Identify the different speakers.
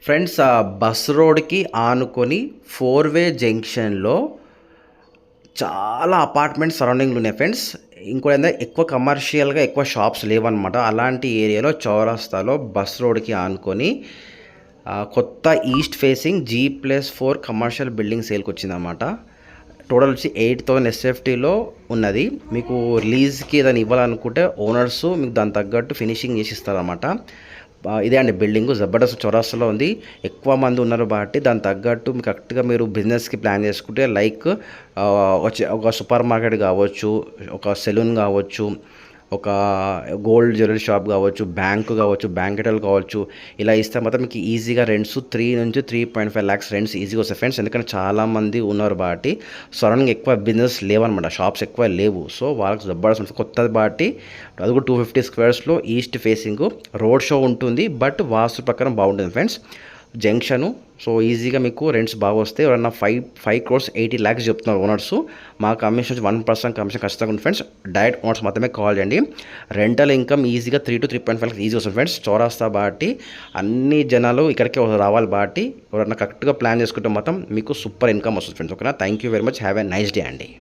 Speaker 1: Friends bus రోడ్కి ఆనుకొని 4-వే జంక్షన్లో చాలా అపార్ట్మెంట్స్ సరౌండింగ్లు ఉన్నాయి ఫ్రెండ్స్. ఇంకోటి ఏంటంటే ఎక్కువ కమర్షియల్గా ఎక్కువ షాప్స్ లేవన్నమాట. అలాంటి ఏరియాలో చౌరస్తాలో బస్ రోడ్కి ఆనుకొని కొత్త east facing G+4 commercial building సేల్కి వచ్చిందన్నమాట. టోటల్ వచ్చి 8,000 ఎస్ఎఫ్టీలో ఉన్నది. మీకు రిలీజ్కి ఏదైనా ఇవ్వాలనుకుంటే ఓనర్స్ మీకు దాని తగ్గట్టు ఫినిషింగ్ చేసి ఇస్తారన్నమాట. ఇదే అండి బిల్డింగ్ జబర్దస్త్ చౌరస్తాలో ఉంది. ఎక్కువ మంది ఉన్నారు కాబట్టి దాని తగ్గట్టు మీకు కరెక్ట్గా మీరు బిజినెస్కి ప్లాన్ చేసుకుంటే లైక్ ఒక సూపర్ మార్కెట్ కావచ్చు, ఒక సెలూన్ కావచ్చు, ఒక గోల్డ్ జ్యువెలరీ షాప్ కావచ్చు, బ్యాంకు కావచ్చు, బ్యాంకెటల్ కావచ్చు, ఇలా ఇస్తే మాత్రం మీకు ఈజీగా రెంట్స్ 3 నుంచి 3.5 lakhs రెంట్స్ ఈజీగా వస్తాయి ఫ్రెండ్స్. ఎందుకంటే చాలామంది ఉన్నారు కాబట్టి సరౌండింగ్ ఎక్కువ బిజినెస్ లేవన్నమాట, షాప్స్ ఎక్కువ లేవు. సో వాళ్ళకి జబర్దస్త్ కొత్తది కాబట్టి అది కూడా 250 squaresలో ఈస్ట్ ఫేసింగ్ రోడ్ షో ఉంటుంది. బట్ వాస్తు ప్రకారం బాగుంటుంది ఫ్రెండ్స్ జంక్షను. సో ఈజీగా మీకు రెంట్స్ బాగా వస్తాయి. ఎవరన్నా 5 crores 80 lakhs చెప్తున్నారు ఓనర్స్. మా కమిషన్ 1% కమిషన్ ఖచ్చితంగా ఉంది ఫ్రెండ్స్. డైరెక్ట్ ఓనర్స్ మాత్రమే కాల్ చేయండి. రెంటల్ ఇన్కమ్ ఈజీగా 3 to 3.5 lakhs ఈజీ వస్తుంది ఫ్రెండ్స్. చౌరస్తా కాబట్టి అన్ని జనాలు ఇక్కడికే రావాలి కాబట్టి ఎవరన్నా కరెక్ట్గా ప్లాన్ చేసుకుంటే మాత్రం మీకు సూపర్ ఇన్కమ్ వస్తుంది ఫ్రెండ్స్. ఓకేనా? Thank you very much. Have a nice day అండి.